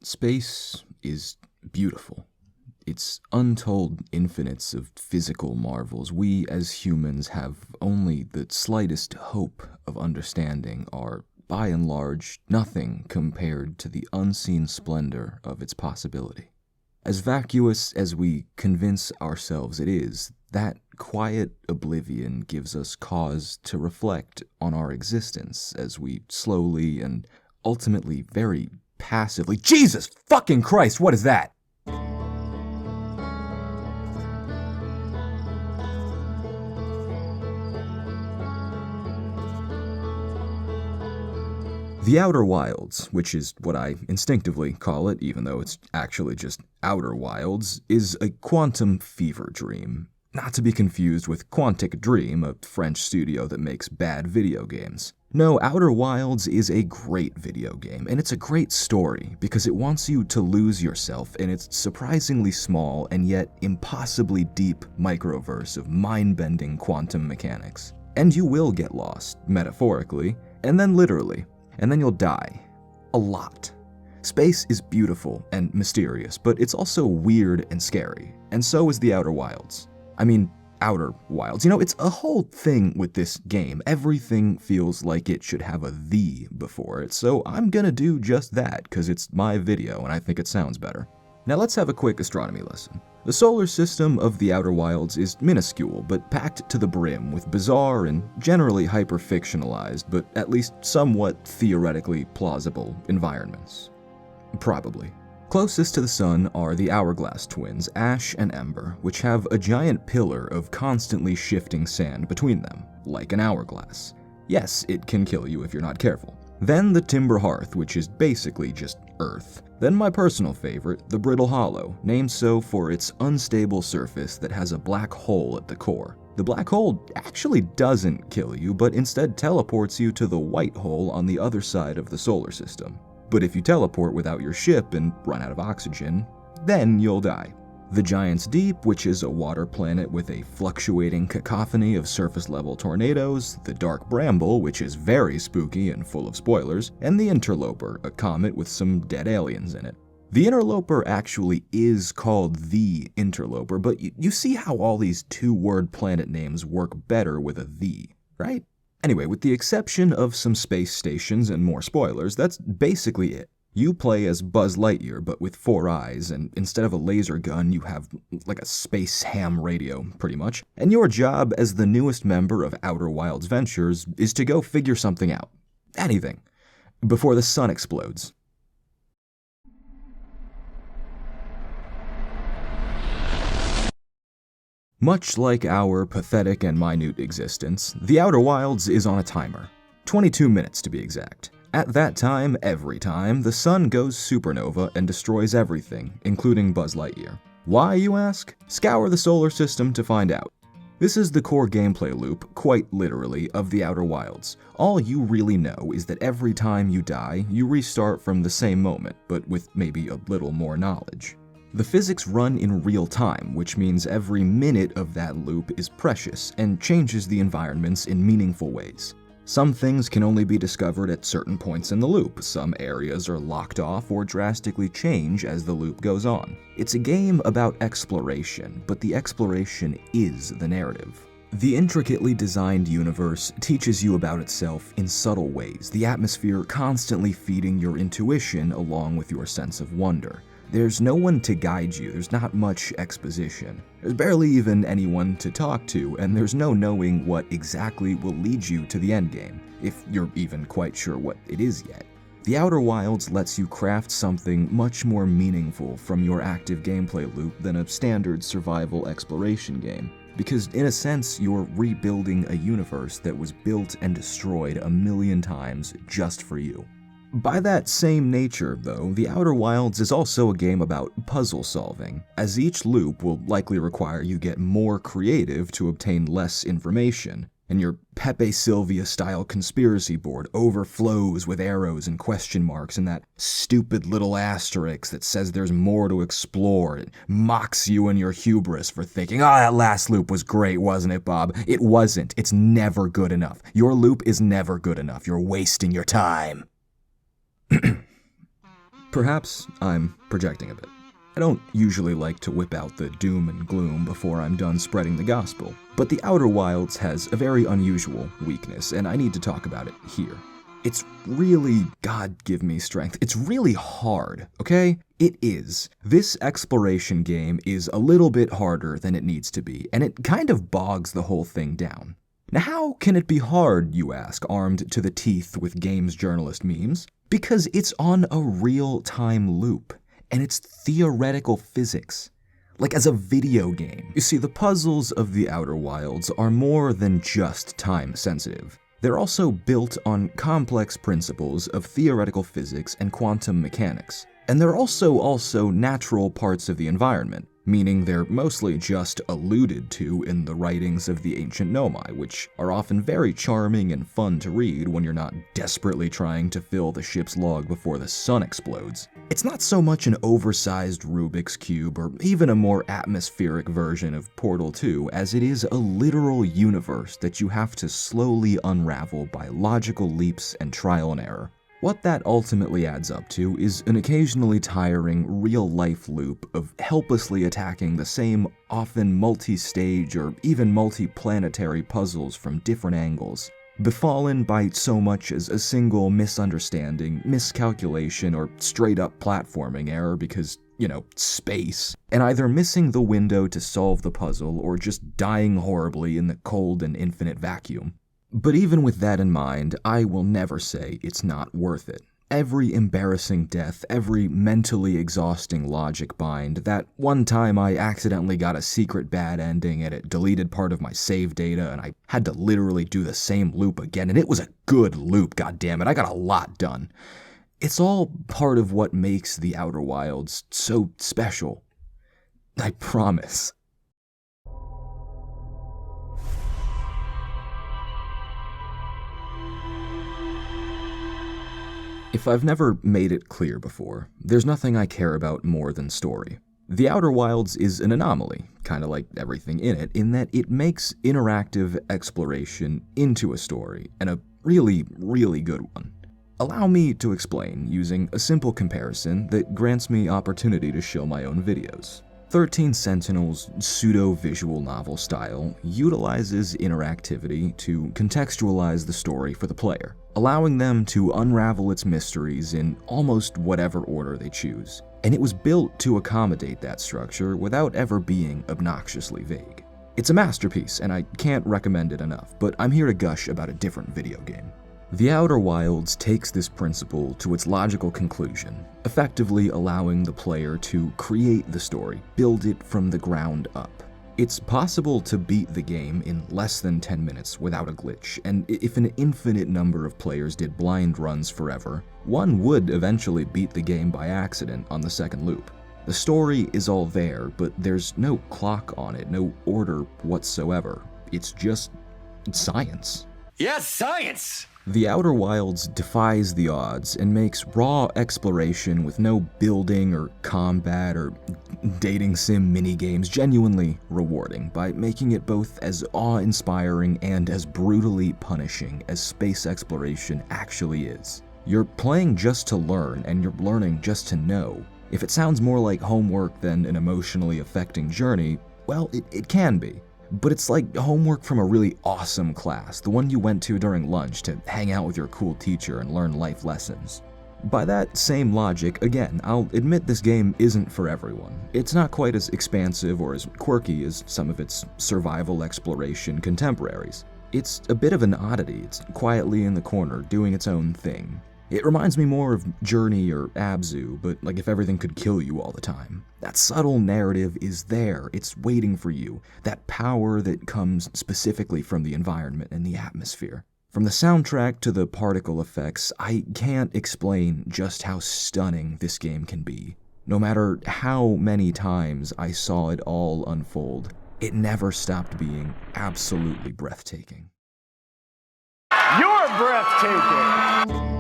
Space is beautiful. Its untold infinites of physical marvels we as humans have only the slightest hope of understanding are, by and large, nothing compared to the unseen splendor of its possibility. As vacuous as we convince ourselves it is, that quiet oblivion gives us cause to reflect on our existence as we slowly and ultimately very passively— Jesus fucking Christ, what is that? The Outer Wilds, which is what I instinctively call it, even though it's actually just Outer Wilds, is a quantum fever dream. Not to be confused with Quantic Dream, a French studio that makes bad video games. No, Outer Wilds is a great video game, and it's a great story because it wants you to lose yourself in its surprisingly small and yet impossibly deep microverse of mind-bending quantum mechanics. And you will get lost, metaphorically, and then literally. And then you'll die. A lot. Space is beautiful and mysterious, but it's also weird and scary, and so is the Outer Wilds. I mean, Outer Wilds. You know, it's a whole thing with this game. Everything feels like it should have a "the" before it, so I'm gonna do just that, because it's my video and I think it sounds better. Now let's have a quick astronomy lesson. The solar system of the Outer Wilds is minuscule, but packed to the brim with bizarre and generally hyper-fictionalized, but at least somewhat theoretically plausible environments. Probably. Closest to the sun are the Hourglass twins, Ash and Ember, which have a giant pillar of constantly shifting sand between them, like an hourglass. Yes, it can kill you if you're not careful. Then the Timber Hearth, which is basically just Earth. Then my personal favorite, the Brittle Hollow, named so for its unstable surface that has a black hole at the core. The black hole actually doesn't kill you, but instead teleports you to the white hole on the other side of the solar system. But if you teleport without your ship and run out of oxygen, then you'll die. The Giant's Deep, which is a water planet with a fluctuating cacophony of surface-level tornadoes, the Dark Bramble, which is very spooky and full of spoilers, and the Interloper, a comet with some dead aliens in it. The Interloper actually is called the Interloper, but you see how all these two-word planet names work better with a "the," right? Anyway, with the exception of some space stations and more spoilers, that's basically it. You play as Buzz Lightyear, but with 4 eyes, and instead of a laser gun, you have like a space ham radio, pretty much. And your job as the newest member of Outer Wilds Ventures is to go figure something out. Anything. Before the sun explodes. Much like our pathetic and minute existence, the Outer Wilds is on a timer. 22 minutes to be exact. At that time, every time, the sun goes supernova and destroys everything, including Buzz Lightyear. Why, you ask? Scour the solar system to find out. This is the core gameplay loop, quite literally, of the Outer Wilds. All you really know is that every time you die, you restart from the same moment, but with maybe a little more knowledge. The physics run in real time, which means every minute of that loop is precious and changes the environments in meaningful ways. Some things can only be discovered at certain points in the loop, some areas are locked off or drastically change as the loop goes on. It's a game about exploration, but the exploration is the narrative. The intricately designed universe teaches you about itself in subtle ways, the atmosphere constantly feeding your intuition along with your sense of wonder. There's no one to guide you, there's not much exposition. There's barely even anyone to talk to, and there's no knowing what exactly will lead you to the endgame, if you're even quite sure what it is yet. The Outer Wilds lets you craft something much more meaningful from your active gameplay loop than a standard survival exploration game, because in a sense, you're rebuilding a universe that was built and destroyed a million times just for you. By that same nature, though, the Outer Wilds is also a game about puzzle solving, as each loop will likely require you get more creative to obtain less information, and your Pepe Sylvia-style conspiracy board overflows with arrows and question marks and that stupid little asterisk that says there's more to explore. It mocks you and your hubris for thinking, "Oh, that last loop was great, wasn't it, Bob?" It wasn't. It's never good enough. Your loop is never good enough. You're wasting your time. Perhaps I'm projecting a bit. I don't usually like to whip out the doom and gloom before I'm done spreading the gospel, but the Outer Wilds has a very unusual weakness, and I need to talk about it here. It's really, God give me strength, it's really hard, okay? It is. This exploration game is a little bit harder than it needs to be, and it kind of bogs the whole thing down. Now how can it be hard, you ask, armed to the teeth with games journalist memes? Because it's on a real-time loop, and it's theoretical physics. Like as a video game. You see, the puzzles of the Outer Wilds are more than just time-sensitive. They're also built on complex principles of theoretical physics and quantum mechanics. And they're also natural parts of the environment, meaning they're mostly just alluded to in the writings of the ancient Nomai, which are often very charming and fun to read when you're not desperately trying to fill the ship's log before the sun explodes. It's not so much an oversized Rubik's Cube or even a more atmospheric version of Portal 2 as it is a literal universe that you have to slowly unravel by logical leaps and trial and error. What that ultimately adds up to is an occasionally tiring, real-life loop of helplessly attacking the same, often multi-stage or even multi-planetary puzzles from different angles, befallen by so much as a single misunderstanding, miscalculation, or straight-up platforming error because, space, and either missing the window to solve the puzzle or just dying horribly in the cold and infinite vacuum. But even with that in mind, I will never say it's not worth it. Every embarrassing death, every mentally exhausting logic bind, that one time I accidentally got a secret bad ending and it deleted part of my save data and I had to literally do the same loop again, and it was a good loop, goddammit, I got a lot done. It's all part of what makes the Outer Wilds so special. I promise. If I've never made it clear before, there's nothing I care about more than story. The Outer Wilds is an anomaly, kinda like everything in it, in that it makes interactive exploration into a story, and a really, really good one. Allow me to explain using a simple comparison that grants me opportunity to show my own videos. 13 Sentinel's pseudo-visual novel style utilizes interactivity to contextualize the story for the player, allowing them to unravel its mysteries in almost whatever order they choose. And it was built to accommodate that structure without ever being obnoxiously vague. It's a masterpiece, and I can't recommend it enough, but I'm here to gush about a different video game. The Outer Wilds takes this principle to its logical conclusion, effectively allowing the player to create the story, build it from the ground up. It's possible to beat the game in less than 10 minutes without a glitch, and if an infinite number of players did blind runs forever, one would eventually beat the game by accident on the second loop. The story is all there, but there's no clock on it, no order whatsoever. It's just science. Yes, science! The Outer Wilds defies the odds and makes raw exploration with no building or combat or dating sim minigames genuinely rewarding by making it both as awe-inspiring and as brutally punishing as space exploration actually is. You're playing just to learn, and you're learning just to know. If it sounds more like homework than an emotionally affecting journey, well, it can be. But it's like homework from a really awesome class, the one you went to during lunch to hang out with your cool teacher and learn life lessons. By that same logic, again, I'll admit this game isn't for everyone. It's not quite as expansive or as quirky as some of its survival exploration contemporaries. It's a bit of an oddity. It's quietly in the corner, doing its own thing. It reminds me more of Journey or Abzu, but like if everything could kill you all the time. That subtle narrative is there, it's waiting for you, that power that comes specifically from the environment and the atmosphere. From the soundtrack to the particle effects, I can't explain just how stunning this game can be. No matter how many times I saw it all unfold, it never stopped being absolutely breathtaking. You're breathtaking!